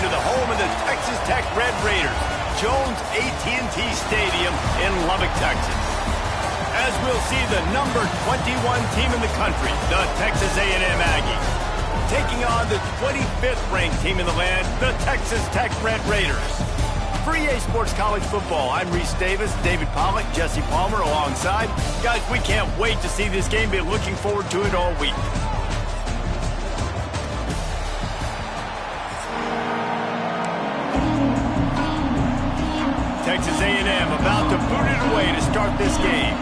to the home of the Texas Tech Red Raiders, Jones AT&T Stadium in Lubbock, Texas. As we'll see the number 21 team in the country, the Texas A&M Aggies, taking on the 25th ranked team in the land, the Texas Tech Red Raiders. For EA Sports College Football, I'm Reese Davis, David Pollack, Jesse Palmer alongside. Guys, we can't wait to see this game. Been looking forward to it all week. Texas A&M about to boot it away to start this game.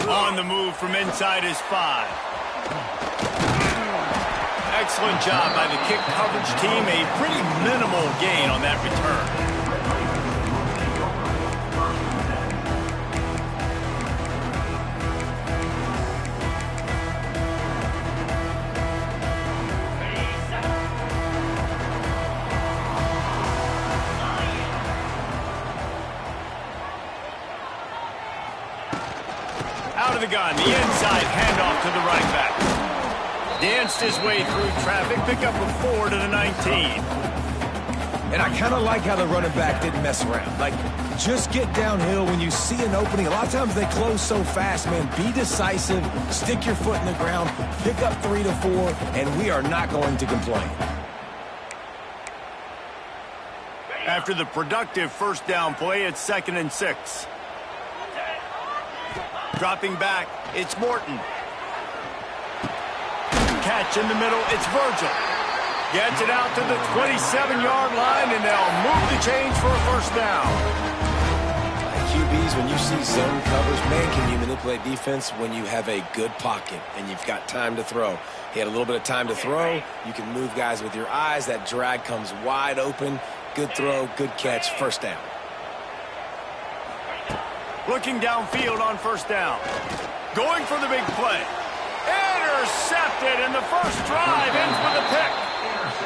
On the move from inside his 5. Excellent job by the kick coverage team. A pretty minimal gain on that return. Out of the gun, the inside handoff to the running back. Danced his way through traffic, pick up a 4 to the 19. And I kind of like how the running back didn't mess around. Like, just get downhill when you see an opening. A lot of times they close so fast, man. Be decisive, stick your foot in the ground, pick up 3 to 4, and we are not going to complain. After the productive first down play, it's 2nd and 6. Dropping back, it's Morton. Catch in the middle, it's Virgil. Gets it out to the 27-yard line, and they'll move the chains for a first down. QBs, when you see zone coverage, man, can you manipulate defense when you have a good pocket and you've got time to throw? He had a little bit of time to throw. You can move guys with your eyes. That drag comes wide open. Good throw, good catch, first down. Looking downfield on first down. Going for the big play. Intercepted, and the first drive ends with a pick.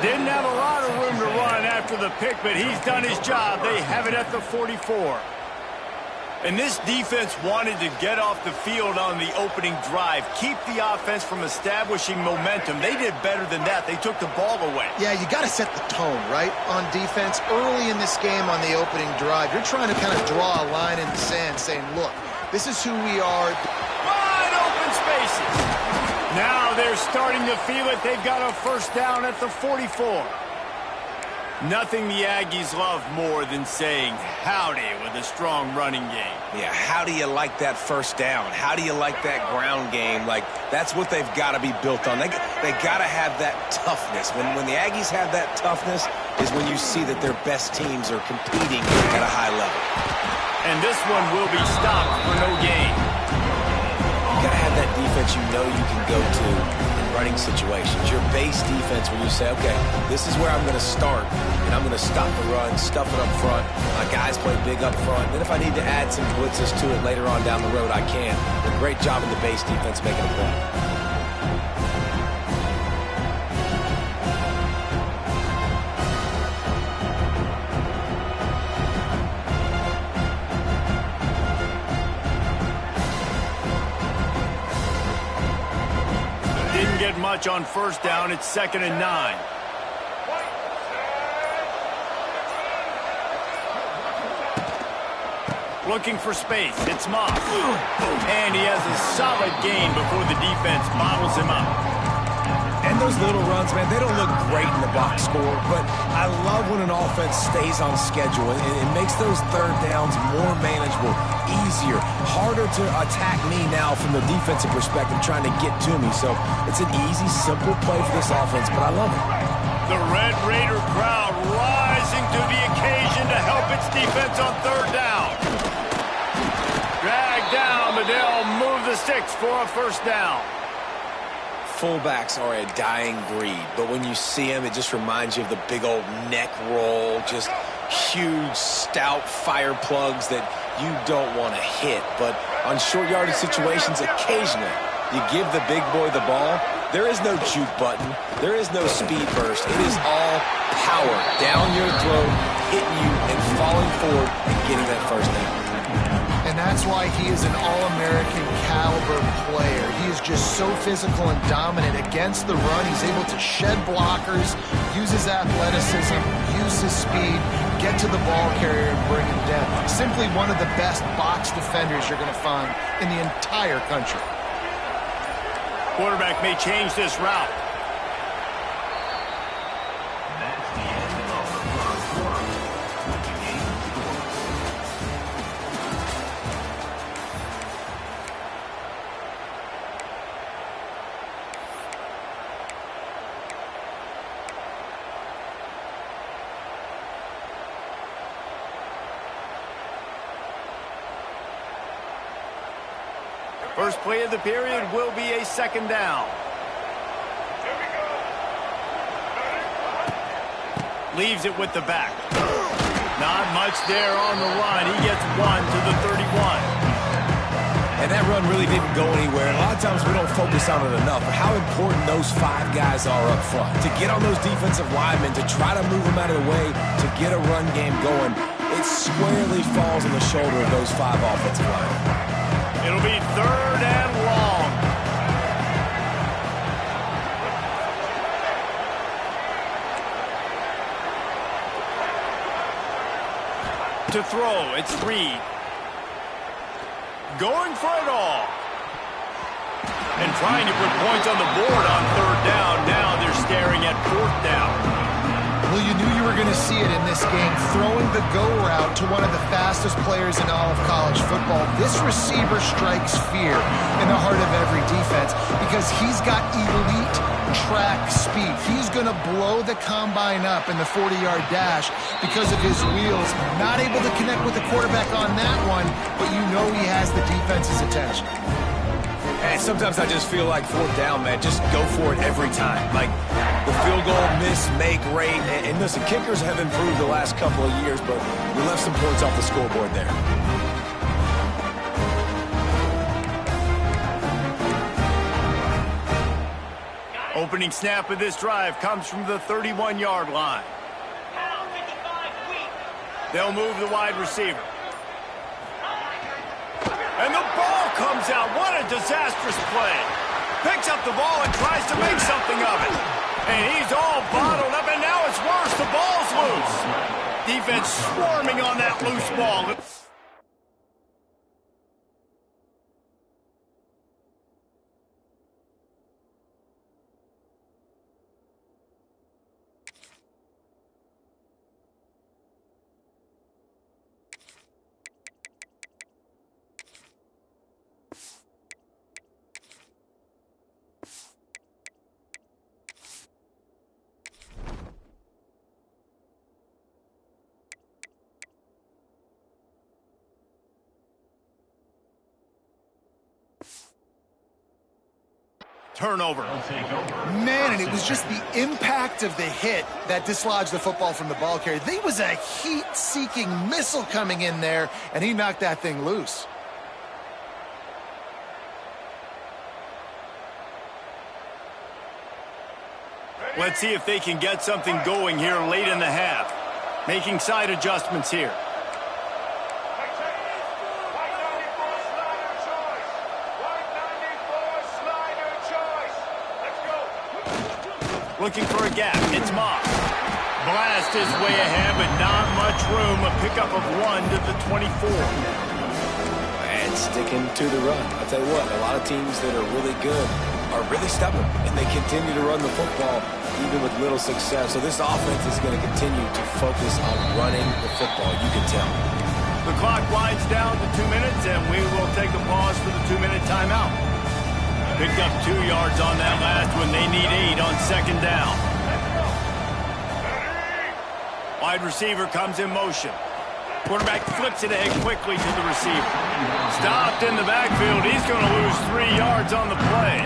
Didn't have a lot of room to run after the pick, but he's done his job. They have it at the 44. And this defense wanted to get off the field on the opening drive, keep the offense from establishing momentum. They did better than that. They took the ball away. Yeah, you got to set the tone, right, on defense. Early in this game on the opening drive, you're trying to kind of draw a line in the sand saying, look, this is who we are. Wide open spaces. Now they're starting to feel it. They've got a first down at the 44. Nothing the Aggies love more than saying howdy with a strong running game. Yeah, how do you like that first down? How do you like that ground game? Like, that's what they've got to be built on. They got to have that toughness. When the Aggies have that toughness is when you see that their best teams are competing at a high level. And this one will be stopped for no gain. You got to have that defense you know you can go to in running situations. Your base defense when you say, okay, this is where I'm going to start, and I'm going to stop the run, stuff it up front. My guys play big up front. Then if I need to add some blitzes to it later on down the road, I can. But great job in the base defense making a play. Get much on first down. It's 2nd and 9. Looking for space. It's Moss. And he has a solid gain before the defense bottles him up. And those little runs, man, they don't look great in the box score, but I love when an offense stays on schedule. It makes those third downs more manageable, easier, harder to attack me now from the defensive perspective trying to get to me. So it's an easy, simple play for this offense, but I love it. The Red Raider crowd rising to the occasion to help its defense on third down. Drag down, but they'll move the sticks for a first down. Fullbacks are a dying breed, but when you see them, it just reminds you of the big old neck roll, just huge, stout fire plugs that you don't want to hit. But on short yardage situations, occasionally, you give the big boy the ball, there is no juke button, there is no speed burst. It is all power down your throat, hitting you and falling forward and getting that first down. And And that's why he is an All-American caliber player. He is just so physical and dominant against the run. He's able to shed blockers, use his athleticism, use his speed, get to the ball carrier and bring him down. Simply one of the best box defenders you're going to find in the entire country. Quarterback may change this route. First play of the period will be a second down. Leaves it with the back. Not much there on the run. He gets one to the 31. And that run really didn't go anywhere. And a lot of times we don't focus on it enough, but how important those 5 guys are up front. To get on those defensive linemen, to try to move them out of the way, to get a run game going, it squarely falls on the shoulder of those 5 offensive linemen. It'll be third and long. To throw, it's Reed. Going for it all. And trying to put points on the board on third down. Now they're staring at fourth down. Well, you knew you were going to see it in this game, throwing the go route to one of the fastest players in all of college football. This receiver strikes fear in the heart of every defense because he's got elite track speed. He's going to blow the combine up in the 40-yard dash because of his wheels. Not able to connect with the quarterback on that one, but you know he has the defense's attention. And sometimes I just feel like fourth down, man, just go for it every time. Like, the field goal miss, make rate. And listen, kickers have improved the last couple of years, but we left some points off the scoreboard there. Opening snap of this drive comes from the 31-yard line. They'll move the wide receiver. And the ball comes out. What a disastrous play. Picks up the ball and tries to make something of it. And he's all bottled up, and now it's worse. The ball's loose. Defense swarming on that loose ball. Turnover. Man, and it was just the impact of the hit that dislodged the football from the ball carrier. There was a heat-seeking missile coming in there, and he knocked that thing loose. Let's see if they can get something going here late in the half. Making side adjustments here. Looking for a gap. It's Moss. Blast his way ahead, but not much room. A pickup of 1 to the 24. And sticking to the run. I'll tell you what, a lot of teams that are really good are really stubborn, and they continue to run the football even with little success. So this offense is going to continue to focus on running the football, you can tell. The clock winds down to 2 minutes, and we will take a pause for the 2-minute timeout. Picked up 2 yards on that last one. They need 8 on second down. Wide receiver comes in motion. Quarterback flips it ahead quickly to the receiver. Stopped in the backfield. He's going to lose 3 yards on the play.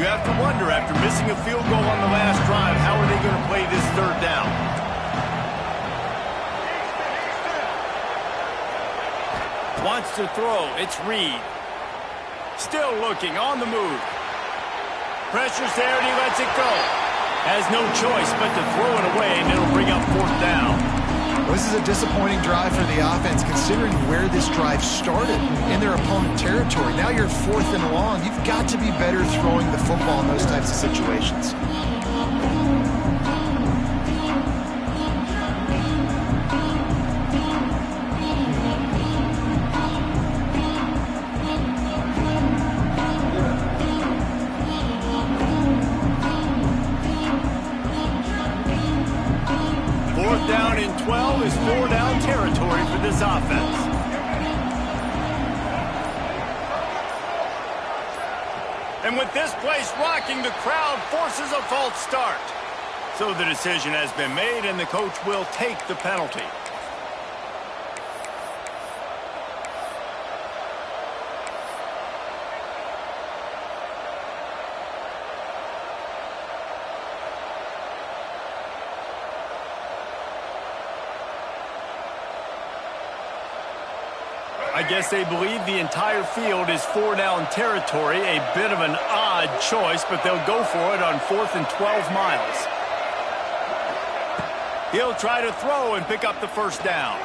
You have to wonder, after missing a field goal on the last drive, how are they going to play this third down? Wants to throw. It's Reed. Still looking, on the move. Pressure's there, and he lets it go. Has no choice but to throw it away, and it'll bring up 4th down. Well, this is a disappointing drive for the offense, considering where this drive started in their opponent territory. Now you're 4th and long. You've got to be better throwing the football in those types of situations. Down in 12 is 4-down territory for this offense. And with this place rocking, the crowd forces a false start. So the decision has been made, and the coach will take the penalty. I guess they believe the entire field is 4-down territory. A bit of an odd choice, but they'll go for it on 4th and 12 miles. He'll try to throw and pick up the 1st down.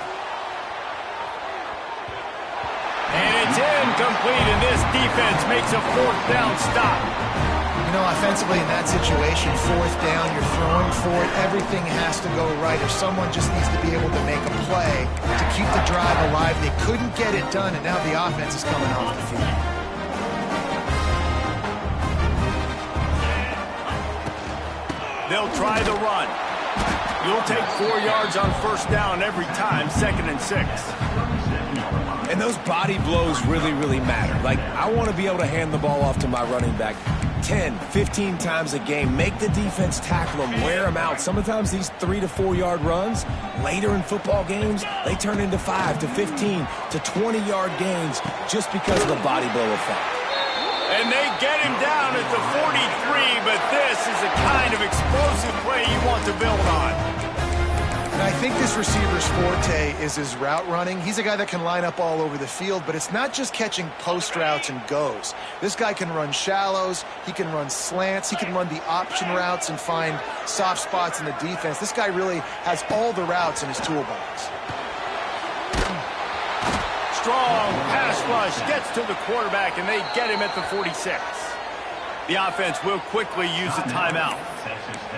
And it's incomplete, and this defense makes a 4th down stop. You know, offensively in that situation, 4th down, you're throwing for it, everything has to go right, or someone just needs to be able to make a play to keep the drive alive. They couldn't get it done, and now the offense is coming off the field. They'll try the run. You'll take 4 yards on 1st down every time, 2nd and 6. And those body blows really, really matter. Like, I want to be able to hand the ball off to my running back 10, 15 times a game. Make the defense tackle them, wear them out. Sometimes these 3 to 4 yard runs, later in football games, they turn into 5 to 15 to 20 yard gains just because of the body blow effect. And they get him down at the 43, but this is the kind of explosive play you want to build on. And I think this receiver's forte is his route running. He's a guy that can line up all over the field, but it's not just catching post routes and goes. This guy can run shallows, he can run slants, he can run the option routes and find soft spots in the defense. This guy really has all the routes in his toolbox. Strong pass rush gets to the quarterback, and they get him at the 46. The offense will quickly use a timeout.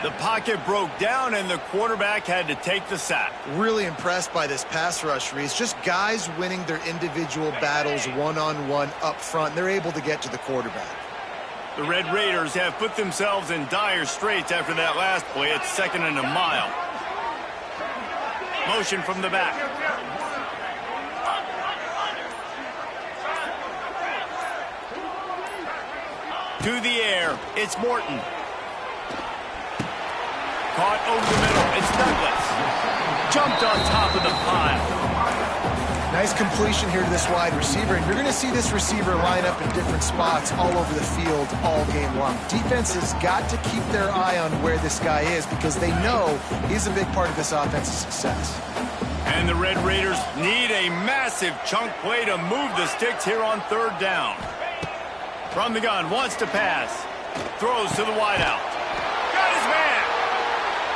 The pocket broke down, and the quarterback had to take the sack. Really impressed by this pass rush, Reese. Just guys winning their individual battles one-on-one up front. They're able to get to the quarterback. The Red Raiders have put themselves in dire straits after that last play. It's 2nd and a mile. Motion from the back. To the air, it's Morton. Caught over the middle, it's Douglas. Jumped on top of the pile. Nice completion here to this wide receiver, and you're going to see this receiver line up in different spots all over the field all game long. Defense has got to keep their eye on where this guy is because they know he's a big part of this offense's success. And the Red Raiders need a massive chunk play to move the sticks here on 3rd down. From the gun, wants to pass. Throws to the wideout. Got his man.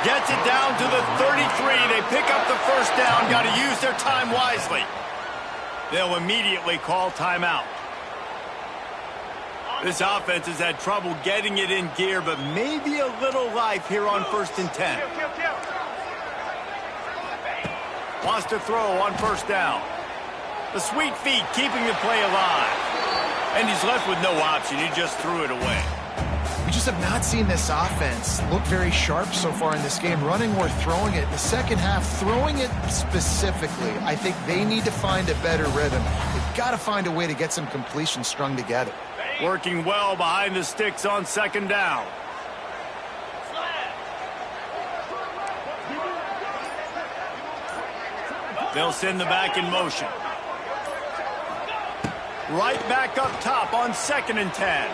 Gets it down to the 33. They pick up the 1st down. Got to use their time wisely. They'll immediately call timeout. This offense has had trouble getting it in gear, but maybe a little life here on 1st and 10. Wants to throw on 1st down. The sweet feet keeping the play alive. And he's left with no option. He just threw it away. We just have not seen this offense look very sharp so far in this game, running or throwing it. In the second half, throwing it specifically, I think they need to find a better rhythm. They've got to find a way to get some completions strung together. Working well behind the sticks on 2nd down. They'll send the back in motion. Right back up top on 2nd and 10.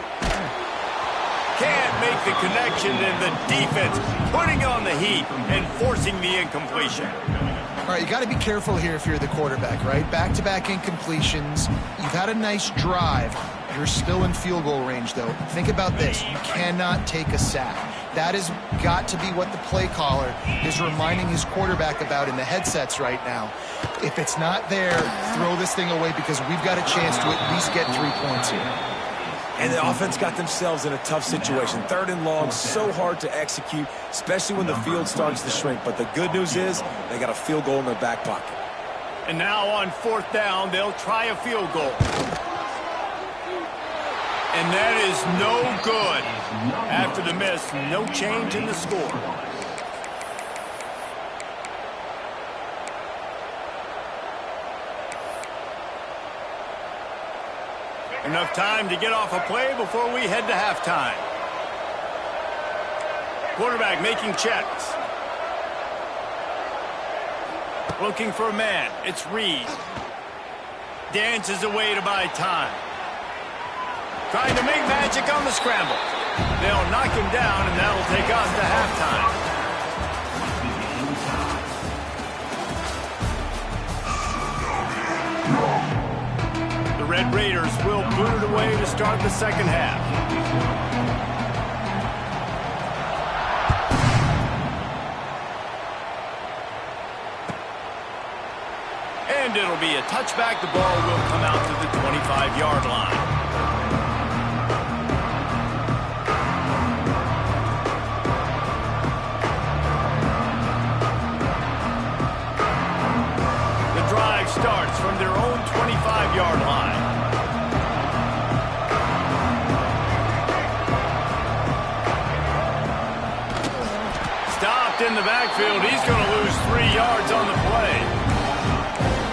Can't make the connection, and the defense putting on the heat and forcing the incompletion. All right, you got to be careful here if you're the quarterback, right? Back-to-back incompletions. You've had a nice drive. You're still in field goal range, though. Think about this. You cannot take a sack. That has got to be what the play caller is reminding his quarterback about in the headsets right now. If it's not there, throw this thing away because we've got a chance to at least get 3 points here. And the offense got themselves in a tough situation. 3rd and long, so hard to execute, especially when the field starts to shrink. But the good news is they got a field goal in their back pocket. And now on 4th down, they'll try a field goal. And that is no good. After the miss, no change in the score. Enough time to get off a play before we head to halftime. Quarterback making checks. Looking for a man. It's Reed. Dances away to buy time. Trying to make magic on the scramble. They'll knock him down, and that'll take us to halftime. The Red Raiders will boot it away to start the second half. And it'll be a touchback. The ball will come out to the 25-yard line. The drive starts from their own 25-yard line. Stopped in the backfield. He's going to lose 3 yards on the play.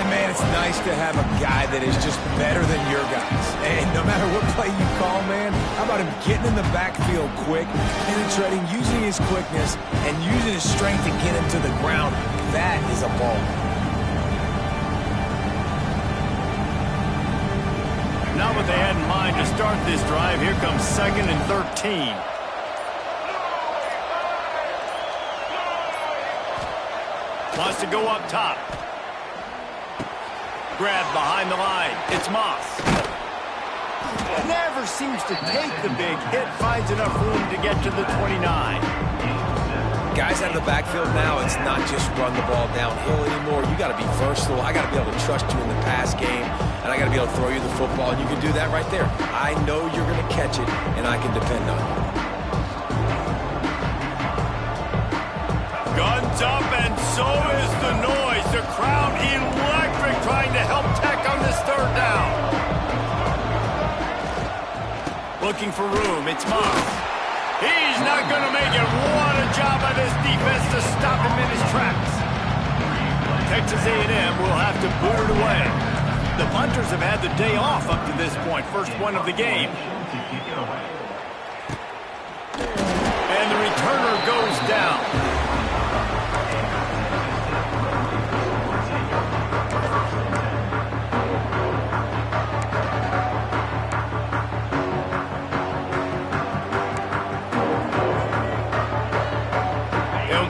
Man, it's nice to have a guy that is just better than your guys. And no matter what play you call, man, how about him getting in the backfield quick, penetrating, using his quickness, and using his strength to get him to the ground. That is a ball. Not what they had in mind to start this drive. Here comes 2nd and 13. Wants to go up top. Grab behind the line. It's Moss. Never seems to take the big hit. Finds enough room to get to the 29. Guys out of the backfield now, it's not just run the ball downhill anymore. You got to be versatile. I got to be able to trust you in the pass game, and I got to be able to throw you the football, and you can do that right there. I know you're going to catch it, and I can depend on you. Guns up, and so is the noise. The crowd electric, trying to help Tech on this 3rd down. Looking for room. It's Moss. He's not going to make it. What a job by this defense to stop him in his tracks. Texas A&M will have to boot it away. The punters have had the day off up to this point. First one of the game. And the returner goes down.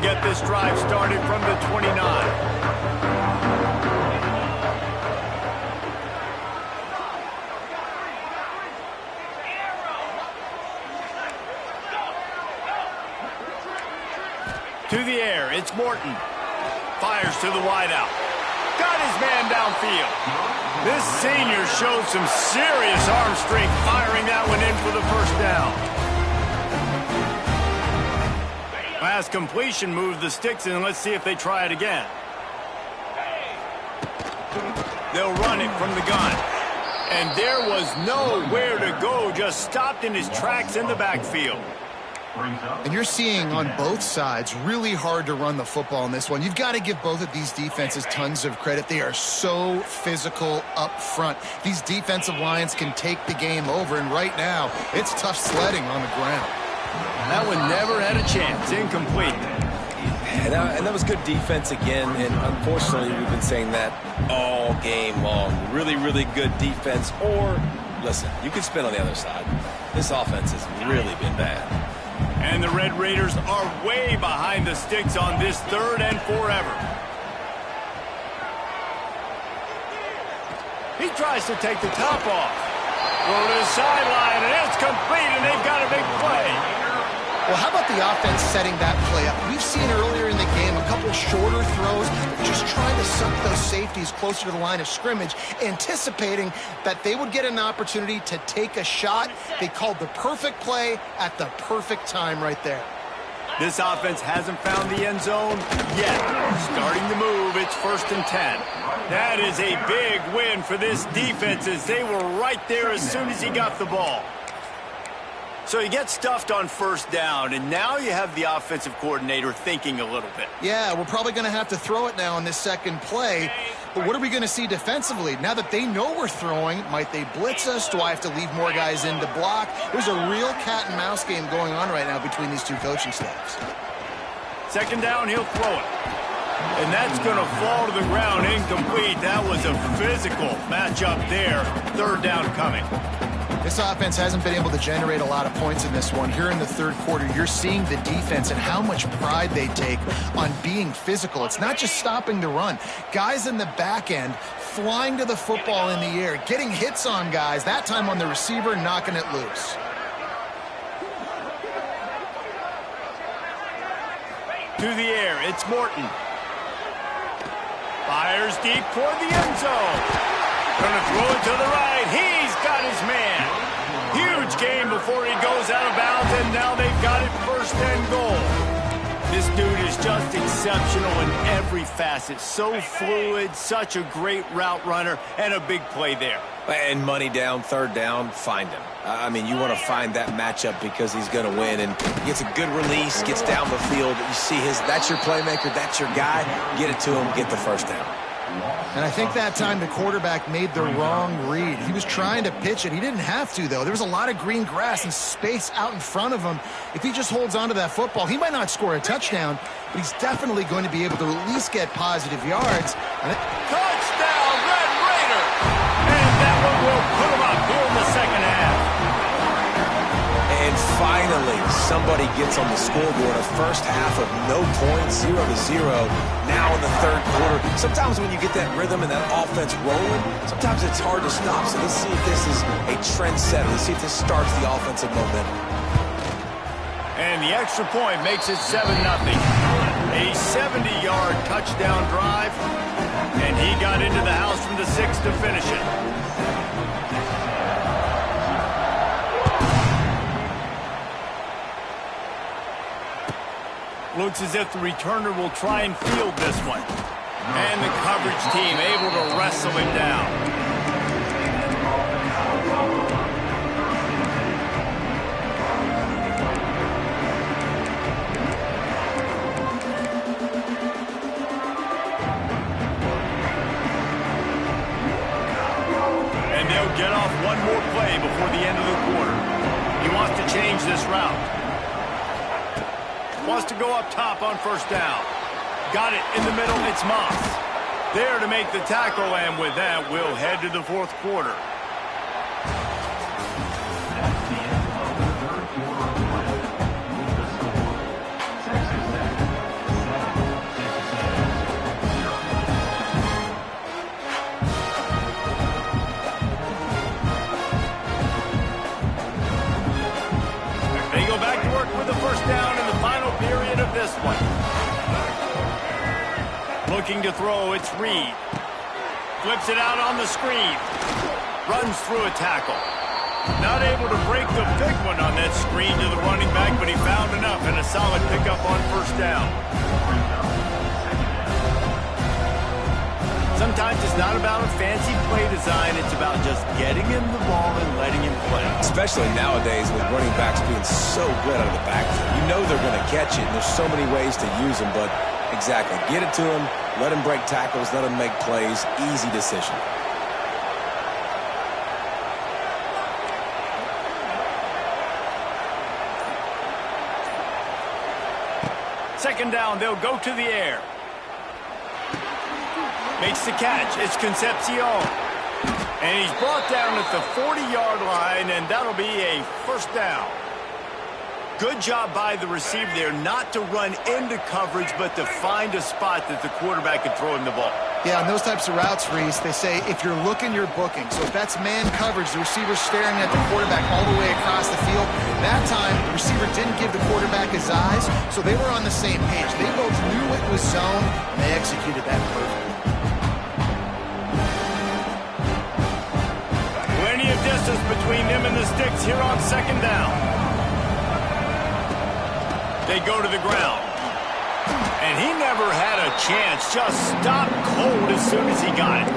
Get this drive started from the 29. To the air, it's Morton. Fires to the wideout. Got his man downfield. This senior showed some serious arm strength firing that one in for the 1st down. Pass completion, moves the sticks in. Let's see if they try it again. They'll run it from the gun. And there was nowhere to go, just stopped in his tracks in the backfield. And you're seeing on both sides really hard to run the football in this one. You've got to give both of these defenses tons of credit. They are so physical up front. These defensive lines can take the game over, and right now it's tough sledding on the ground. That one never had a chance. Incomplete. And that was good defense again, and unfortunately we've been saying that all game long. Really, really good defense. Or, listen, you can spin on the other side. This offense has really been bad. And the Red Raiders are way behind the sticks on this 3rd and forever. He tries to take the top off. Throw to the sideline, and it's complete, and they've got a big play. Well, how about the offense setting that play up? We've seen earlier in the game a couple shorter throws, just trying to suck those safeties closer to the line of scrimmage, anticipating that they would get an opportunity to take a shot. They called the perfect play at the perfect time right there. This offense hasn't found the end zone yet. Starting to move, it's 1st and 10. That is a big win for this defense as they were right there as soon as he got the ball. So you get stuffed on 1st down, and now you have the offensive coordinator thinking a little bit. Yeah, we're probably going to have to throw it now in this second play. But what are we going to see defensively? Now that they know we're throwing, might they blitz us? Do I have to leave more guys in to block? There's a real cat and mouse game going on right now between these two coaching staffs. 2nd down, he'll throw it. And that's going to fall to the ground incomplete. That was a physical matchup there. 3rd down coming. This offense hasn't been able to generate a lot of points in this one. Here in the 3rd quarter, you're seeing the defense and how much pride they take on being physical. It's not just stopping the run. Guys in the back end flying to the football in the air, getting hits on guys, that time on the receiver, knocking it loose. To the air, it's Morton. Fires deep toward the end zone. Gonna throw it to the right. He's got his man. Huge game before he goes out of bounds, and now they've got it 1st and goal. This dude is just exceptional in every facet. So fluid, such a great route runner, and a big play there. And money down, 3rd down, find him. I mean, you want to find that matchup because he's going to win, and he gets a good release, gets down the field. You see that's your playmaker, that's your guy. Get it to him, get the 1st down. And I think that time the quarterback made the wrong read. He was trying to pitch it. He didn't have to, though. There was a lot of green grass and space out in front of him. If he just holds on to that football, he might not score a touchdown, but he's definitely going to be able to at least get positive yards. Touchdown, Red Raider! And that one will put him up here in the 2nd half. And finally, somebody gets on the scoreboard. A 1st half of no points, 0-0. Now in the 3rd quarter. Sometimes when you get that rhythm and that offense rolling, sometimes it's hard to stop. So let's see if this is a trendsetter. Let's see if this starts the offensive momentum. And the extra point makes it 7-0. A 70-yard touchdown drive. And he got into the house from the 6 to finish it. Looks as if the returner will try and field this one. And the coverage team able to wrestle him down. And they'll get off one more play before the end of the quarter. He wants to change this route. Wants to go up top on 1st down. Got it in the middle, it's Moss. There to make the tackle, and with that, we'll head to the 4th quarter. They go back to work with the 1st down in the final period of this one. Looking to throw, it's Reed. Flips it out on the screen. Runs through a tackle. Not able to break the big one on that screen to the running back, but he found enough and a solid pickup on 1st down. Sometimes it's not about a fancy play design. It's about just getting him the ball and letting him play. Especially nowadays with running backs being so good out of the backfield. You know they're going to catch it, and there's so many ways to use them, but exactly. Get it to him, let him break tackles, let him make plays. Easy decision. Second down, they'll go to the air. Makes the catch. It's Concepcion. And he's brought down at the 40-yard line, and that'll be a 1st down. Good job by the receiver there not to run into coverage, but to find a spot that the quarterback can throw him the ball. Yeah, on those types of routes, Reese, they say if you're looking, you're booking. So if that's man coverage, the receiver's staring at the quarterback all the way across the field. That time, the receiver didn't give the quarterback his eyes, so they were on the same page. They both knew it was zone, and they executed that perfectly. Plenty of distance between them and the sticks here on second down. They go to the ground. And he never had a chance. Just stopped cold as soon as he got it.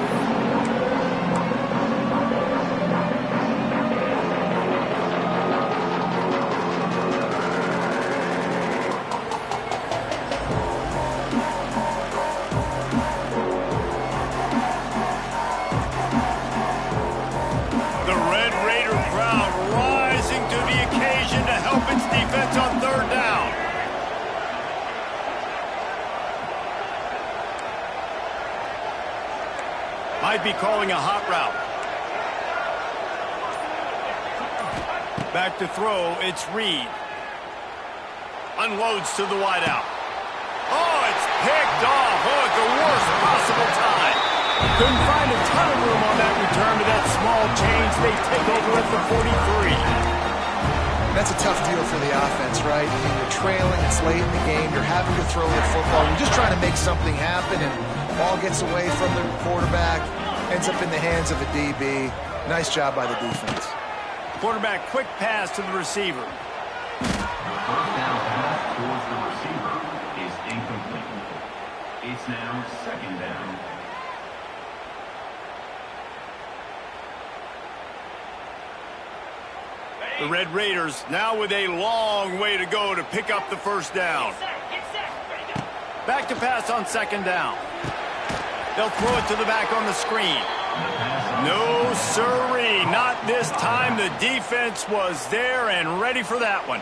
The Red Raider crowd rising to the occasion to help its defense on third down. Might be calling a hot route. Back to throw, it's Reed. Unloads to the wideout. Oh, it's picked off. Oh, at the worst possible time. Couldn't find a ton of room on that return to that small change. They take over at the 43. That's a tough deal for the offense, right? I mean, you're trailing, it's late in the game, you're having to throw the football. You're just trying to make something happen, and ball gets away from the quarterback, ends up in the hands of a DB. Nice job by the defense. Quarterback, quick pass to the receiver. First down pass towards the receiver is incomplete. It's now second down. The Red Raiders now with a long way to go to pick up the first down. Back to pass on second down. They'll throw it to the back on the screen. No, sirree, not this time. The defense was there and ready for that one.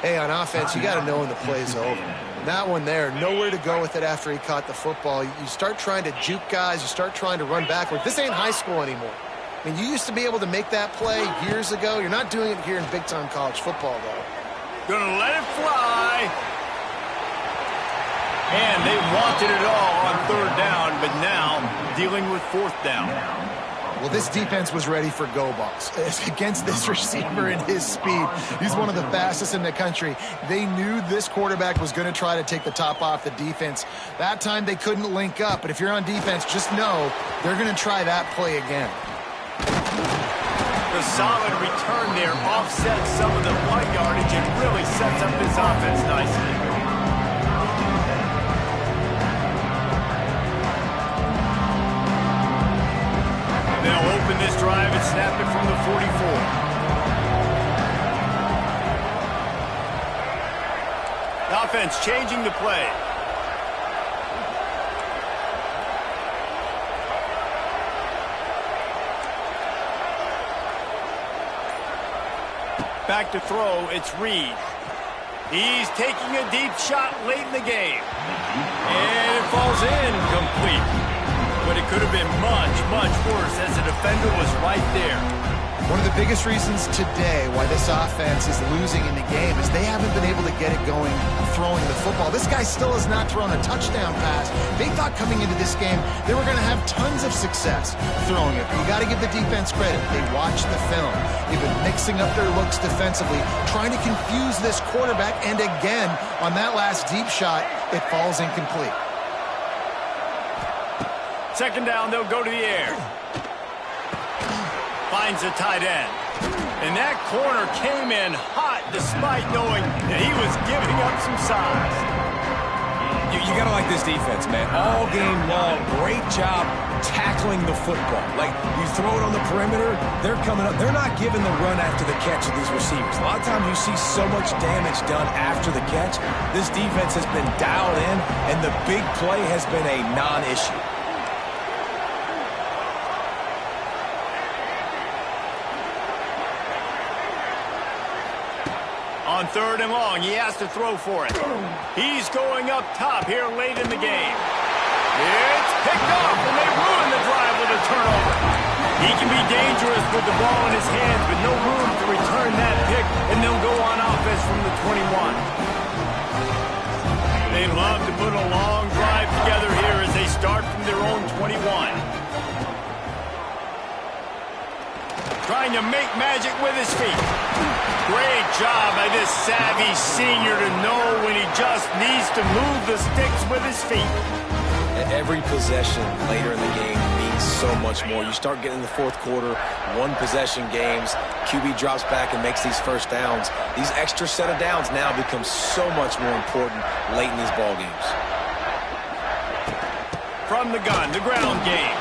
Hey, on offense, you got to know when the play's over. That one there, nowhere to go with it after he caught the football. You start trying to juke guys. You start trying to run backward. This ain't high school anymore. I mean, you used to be able to make that play years ago. You're not doing it here in big-time college football, though. Gonna let it fly. And they wanted it all on third down, but now dealing with fourth down. Well, this defense was ready for go balls. Against this receiver and his speed, he's one of the fastest in the country. They knew this quarterback was going to try to take the top off the defense. That time they couldn't link up, but if you're on defense, just know they're going to try that play again. The solid return there offsets some of the punt yardage and really sets up this offense nicely. They'll open this drive and snap it from the 44. The offense changing the play. Back to throw, it's Reed. He's taking a deep shot late in the game. And it falls in complete. But it could have been much, much worse as the defender was right there. One of the biggest reasons today why this offense is losing in the game is they haven't been able to get it going throwing the football. This guy still has not thrown a touchdown pass. They thought coming into this game they were going to have tons of success throwing it. But you got to give the defense credit. They watched the film. They've been mixing up their looks defensively, trying to confuse this quarterback. And again, on that last deep shot, it falls incomplete. Second down, they'll go to the air. Finds a tight end. And that corner came in hot despite knowing that he was giving up some size. You got to like this defense, man. All game long, great job tackling the football. Like, you throw it on the perimeter, they're coming up. They're not giving the run after the catch of these receivers. A lot of times you see so much damage done after the catch. This defense has been dialed in, and the big play has been a non-issue. On third and long, he has to throw for it. He's going up top here late in the game. It's picked off, and they ruin the drive with a turnover. He can be dangerous with the ball in his hands, but no room to return that pick, and they'll go on offense from the 21. They love to put a long drive together here as they start from their own 21. Trying to make magic with his feet. Great job by this savvy senior to know when he just needs to move the sticks with his feet. Every possession later in the game means so much more. You start getting in the fourth quarter, one-possession games, QB drops back and makes these first downs. These extra set of downs now become so much more important late in these ball games. From the gun, the ground game.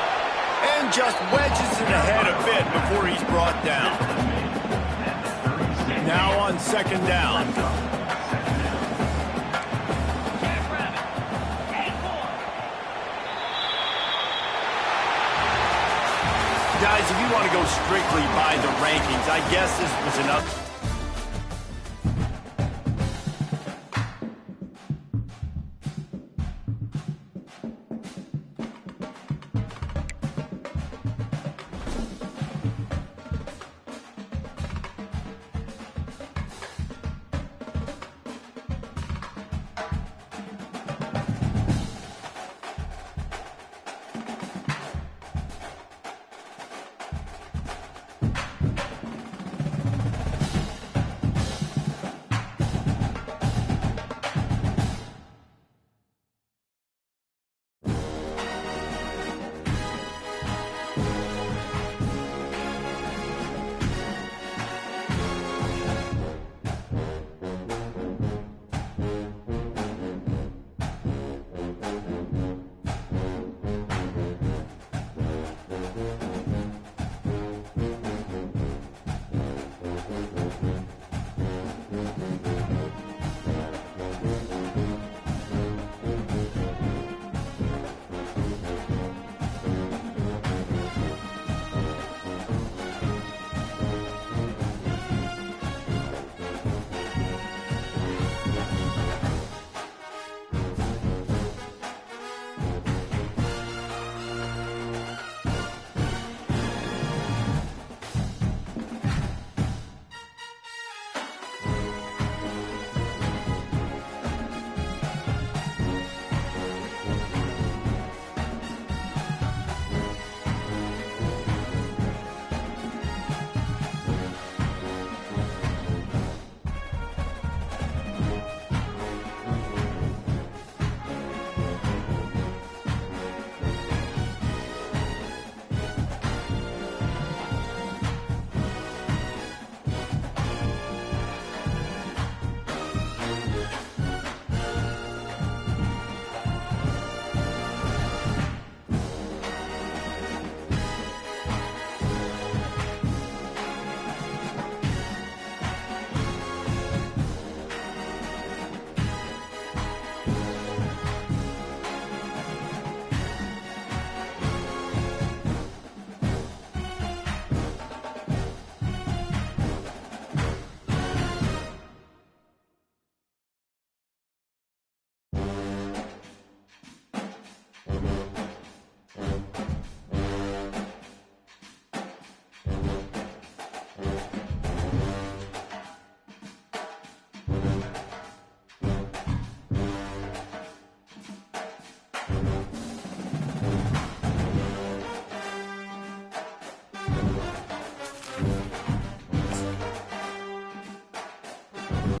And just wedges it ahead a bit before he's brought down. Now on second down. Guys, if you want to go strictly by the rankings, I guess this was enough.